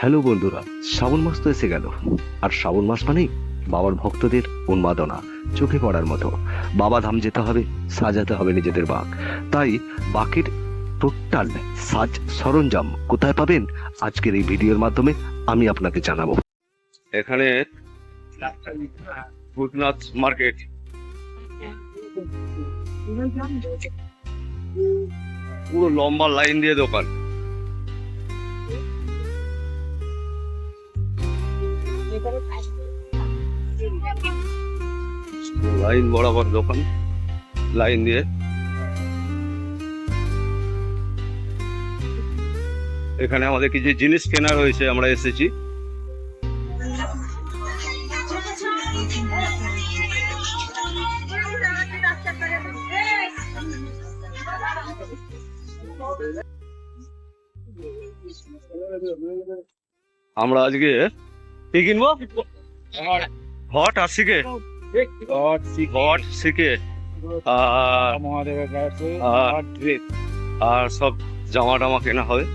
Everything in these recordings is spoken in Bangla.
হ্যালো বন্ধুরা, শ্রাবণ মাস তো এসে গেল। আর শ্রাবণ মাস মানেই বাবার ভক্তদের উন্মাদনা চোখে পড়ার মতো। বাবা ধাম যেতে হবে, সাজাতে হবে নিজেদের বাঁক। তাই বাঁকের টোটাল সাজ সরঞ্জাম কোথায় পাবেন আজকের এই ভিডিওর মাধ্যমে আমি আপনাকে জানাবো। এখানে ভূতনাথ মার্কেট, পুরো লম্বা লাইন দিয়ে দোকান। লাইন বরাবর দোকান, লাইন দিয়ে। এখানে আমাদের কিছু জিনিস কেনা রয়েছে, আমরা এসেছি। আমরা আজকে কি কিনবো? হট আর সিকে, হট সিকে আর সব জামা টামা কেনা হবে।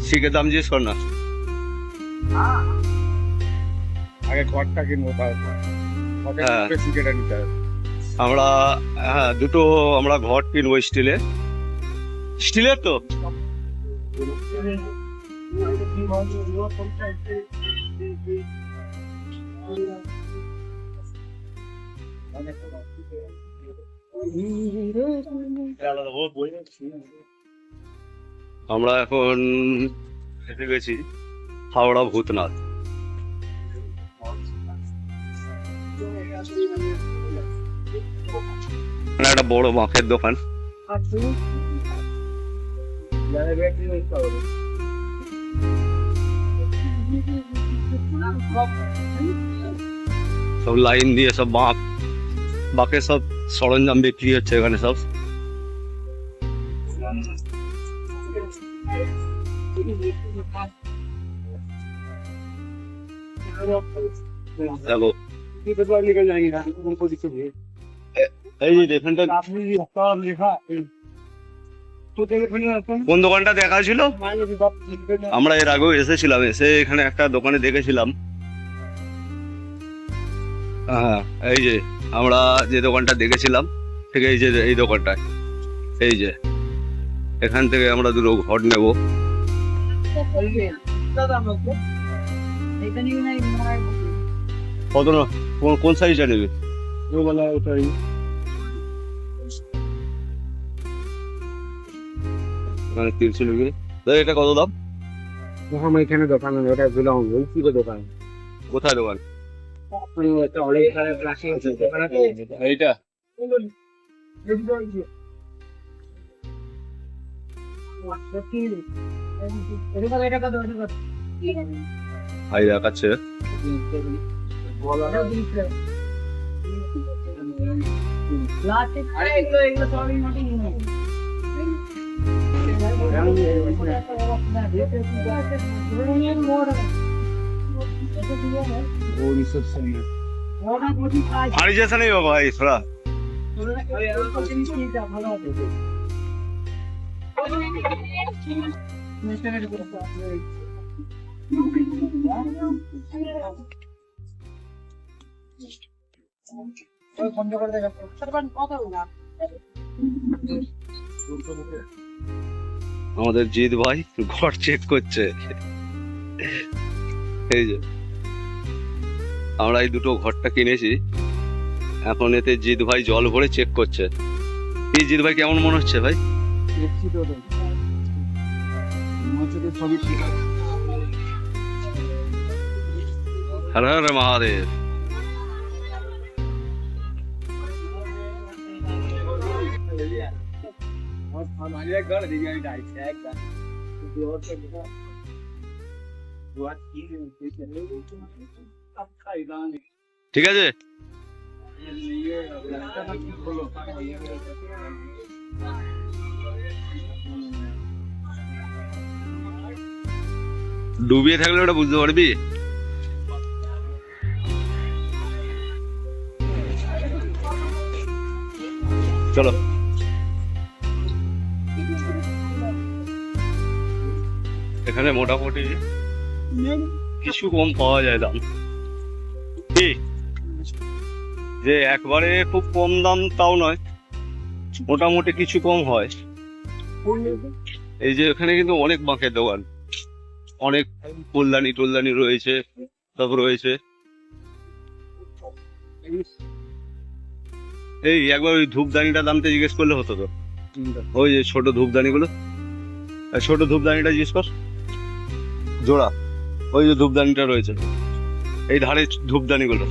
সিকের দাম জিজ্ঞেস কর না। আগে ঘরটা কিনবো, আমরা দুটো আমরা ঘট কিনবো স্টিলের। স্টিলের তো আমরা এখন এসে গেছি হাওড়া ভূতনাথ। একটা বড় মাছের দোকান। সব লাইন দিয়ে সব বাঁকের সব সরঞ্জাম বিক্রি হচ্ছে এখানে সব। দেখো এই যে এখানটা কোন দোকানটা দেখা ছিল, আমরা এর আগেও এসেছিলাম। এসে এখানে একটা দোকানে দেখেছিলাম। হ্যাঁ, এই যে আমরা যে দোকানটা দেখেছিলাম ঠিক এই যে এই দোকানটায়, এই যে এখান থেকে আমরা দুটো ঘট নেব। কত না, কোন সাইজটা নেবে? এটা কত দাম? এখানে দোকান, ওটা দোকান। কোথায় দোকান? এইটা ভাই দেখাচ্ছে। भारी जैसा नहीं होगा भाई, थोड़ा আমাদের জিৎ ভাই ঘর চেক করছে। এই যে আমরা এই দুটো ঘরটা কিনেছি, এখন এতে জিৎ ভাই জল ভরে চেক করছে। এই জিৎ ভাই কেমন মনে হচ্ছে ভাই? হর হর মহাদেব। ঠিক আছে, ডুবিয়ে থাকলে ওটা বুঝতে পারবি। চলো এখানে মোটামুটি কিছু কম পাওয়া যায় দাম, কি যে একবারে খুব কম দাম তাও নয়, মোটামুটি কিছু কম হয়। এই যে এখানে কিন্তু অনেক বাঁকের দোকান, অনেক ফুলদানি টুলদানি রয়েছে, সব রয়েছে। এই একবার ওই ধূপদানিটার দামটা জিজ্ঞেস করলে হতো তো, ওই যে ছোট ধূপদানি গুলো, ছোট ধূপদানিটা জিজ্ঞেস কর জোড়া, ওই যে ধূপদানিটা রয়েছে এই ধারে ধূপদানি গুলো।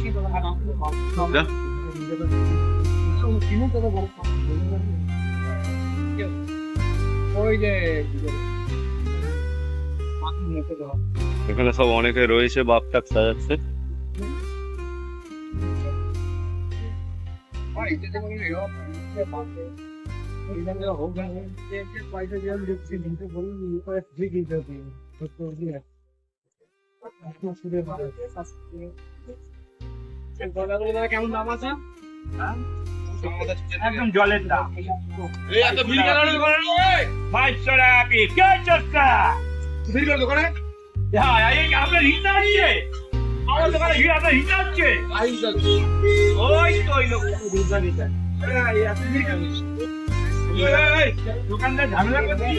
এখানে সব অনেকে রয়েছে, বাপ টাক সাজাচ্ছে। কেমন দাম আছে? একদম জলের দাম। 500 টাকা পিস, কে চস্কা? দোকানে হ্যাঁ, এই আপনার হিন্না নিয়ে আমার দোকানে ঘিরে আপনার হিন্না হচ্ছে। ওই তো ওই লোক দোকানদার ঝামেলা করছি।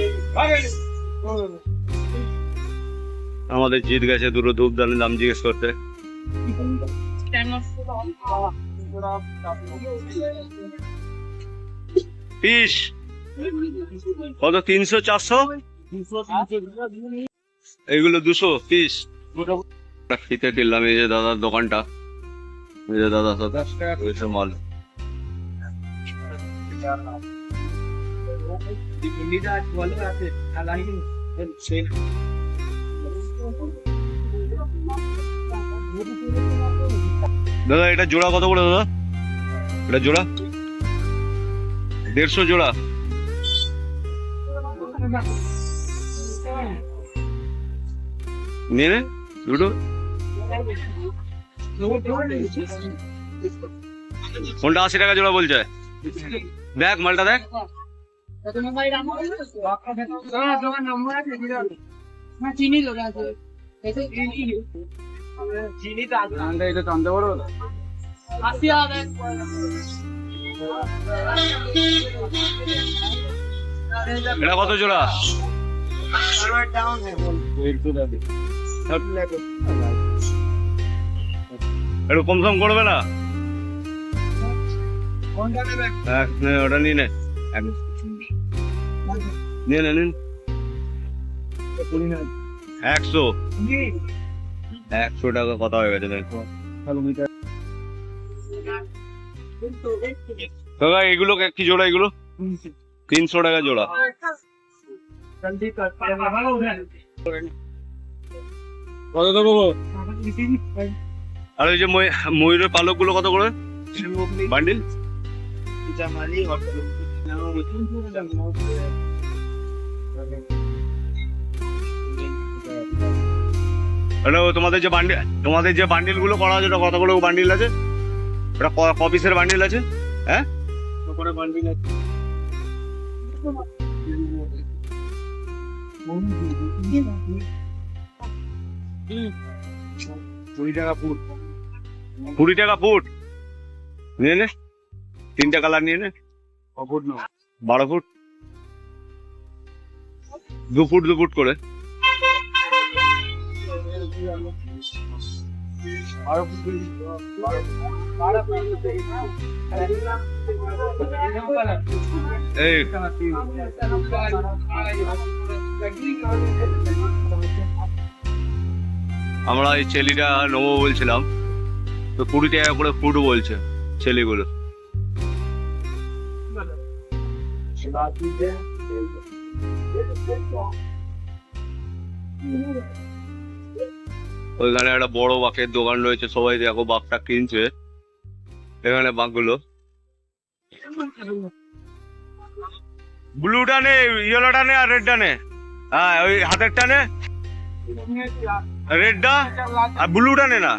আমাদের জিত গেছে দুটো ধূপদানির দাম জিজ্ঞেস করতে। পিস কত? 300 400, এইগুলো 200 পিস। ফিতে কিনলাম এই যে দাদার দোকানটা, এই যে দাদা সব রয়েছে মাল। দাদা এটা জোড়া কত করে দাদা? এটা জোড়া 150 জোড়া। নিয়ে নে দুটো। কোনটা 80 টাকা জোড়া বলছে? দেখ মালটা দেখ। চিনি তো এটা টানতে পারো? এটা কত জোড়া? একটু কম সম করবে না? ওটা নিয়ে নে, নিয়ে নে, নিন 100 টাকা কথা হয়ে গেছে। দাদা এগুলো কি জোড়া? এগুলো 300 টাকা জোড়া। কত দেবো? আর ওই যে ময়ূরের পালক গুলো কত করে বান্ডিল? তোমাদের যে বান্ডিল গুলো করা আছে, ওটা কতগুলো বান্ডিল আছে? ওটা ক পিসের বান্ডিল আছে? হ্যাঁ, বান্ডিল আছে 20 টাকা ফুট। 20 টাকা ফুট নিয়ে নে, 3টা কালার নিয়ে নে। 12 ফুট, 2 ফুট 2 ফুট করে। এই আমরা এই ছেলিটা নেবো বলছিলাম, তো 20 টাকা করে ফুট বলছে ছেলেগুলো। ওইখানে একটা বড় বাঁকের দোকান রয়েছে, সবাই দেখো বাঁকটা কিনছে। এখানে বাঁকগুলো ব্লুটা নে, ইয়েলোটা নে, আর রেডটা নে। হ্যাঁ, ওই হাতেরটা নে, রেডটা, আর ব্লুটা নে না।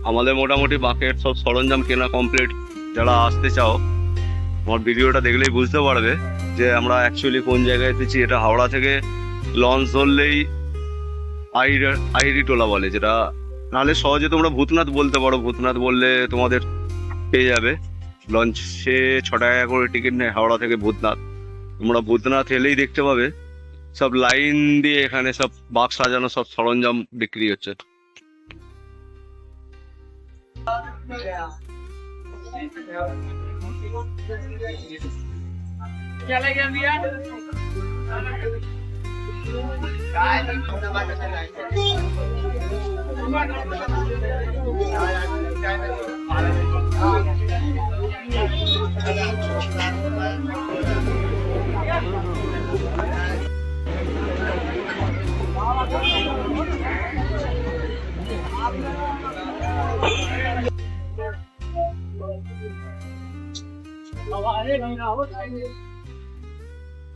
আমাদের মোটামুটি বাঁকের সব সরঞ্জাম কেনা কমপ্লিট। যারা আসতে চাও আমার ভিডিওটা দেখলেই বুঝতে পারবে যে আমরা অ্যাকচুয়ালি কোন জায়গায় এসেছি। এটা হাওড়া থেকে লঞ্চ ধরলেই আইরি টোলা বলে, যেটা নাহলে সহজে তোমরা ভূতনাথ বলতে পারো। ভূতনাথ বললে তোমাদের পেয়ে যাবে। লঞ্চে 6 টাকা করে টিকিট নেয় হাওড়া থেকে ভূতনাথ। তোমরা ভূতনাথ এলেই দেখতে পাবে সব লাইন দিয়ে এখানে সব বাক্স সাজানো সব সরঞ্জাম বিক্রি হচ্ছে।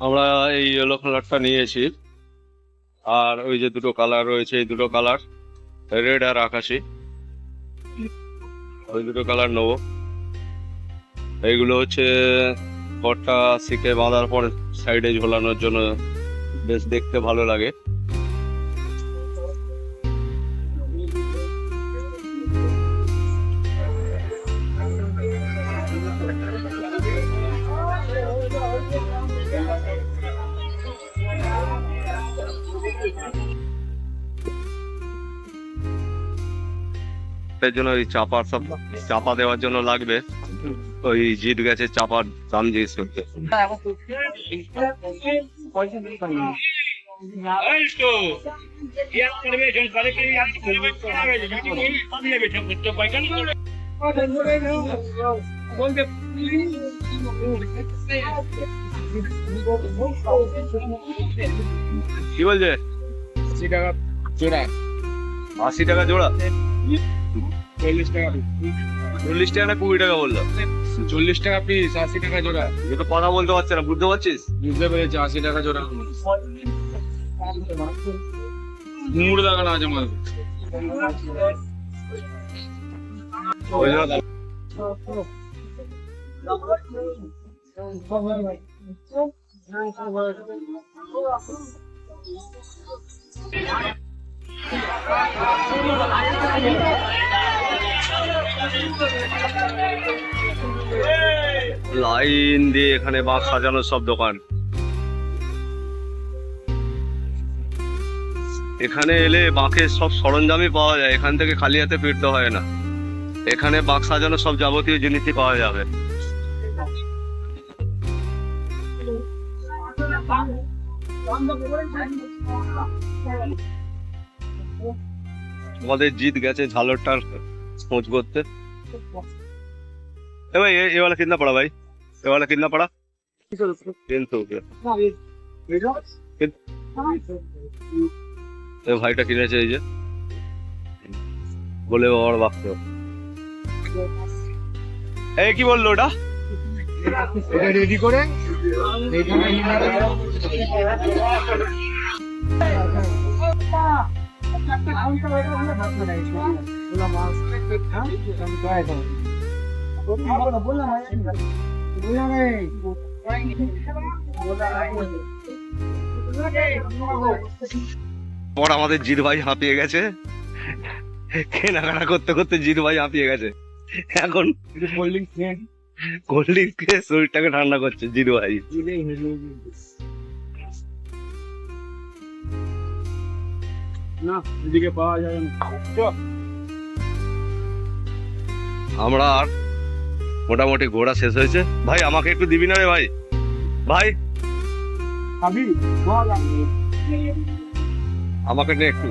আমরা এই ইয়েলো কালারটা নিয়েছি, আর ওই যে দুটো কালার রয়েছে, এই দুটো কালার রেড আর আকাশি, ওই দুটো কালার নেবো। এইগুলো হচ্ছে ঘরটা শিখে বাঁধার পর সাইডে ঝোলানোর জন্য বেশ দেখতে ভালো লাগে। এর জন্য ওই চাপার সব চাপা দেওয়ার জন্য লাগবে, ওই জিত গেছে চাপার দাম জিজ্ঞেস করতে। কি বলছে? 80 টাকা জোড়া। 80 টাকা জোড়া? 40 টাকা। 40 টাকা না 20 টাকা বললো? 40 টাকা পিস, 80 টাকা জোড়া। এ তো কথা বলতে পারছে না, বুঝতে পারছিস? বুঝতে পেরেছি, 80 টাকা জোড়া। মুড় লাগানো আছে মাল। ওই জন্য লাইন দিয়ে এখানে বাক্স সাজানো সব দোকান। এখানে এলে বাঁকের সব সরঞ্জামই পাওয়া যায়, এখান থেকে খালি হাতে ফিরতে হয় না। এখানে বাক্স সাজানো সব যাবতীয় জিনিসই পাওয়া যাবে। আমাদের জিত গেছে ঝালরটার খোঁজ করতে। ए भाई ये वाला कितना पड़ा भाई? ये वाला कितना पड़ा? 300 रुपया। এ ভাইটা কিনেছে এই যে, বলে বাবার বাক্স। এই কি বললো ওটা? এটা রেডি করে পর আমাদের জিৎ ভাই হাঁপিয়ে গেছে, কেনাকাটা করতে করতে জিৎ ভাই হাঁপিয়ে গেছে। এখন কোল্ড ড্রিঙ্কস খেয়ে শরীরটাকে ঠান্ডা করছে জিৎ ভাই। না এদিকে পাওয়া যায় না। আমরা আর মোটামুটি ঘোরা শেষ হয়েছে। ভাই আমাকে একটু দিবি না রে ভাই? ভাই আমাকে নে একটু।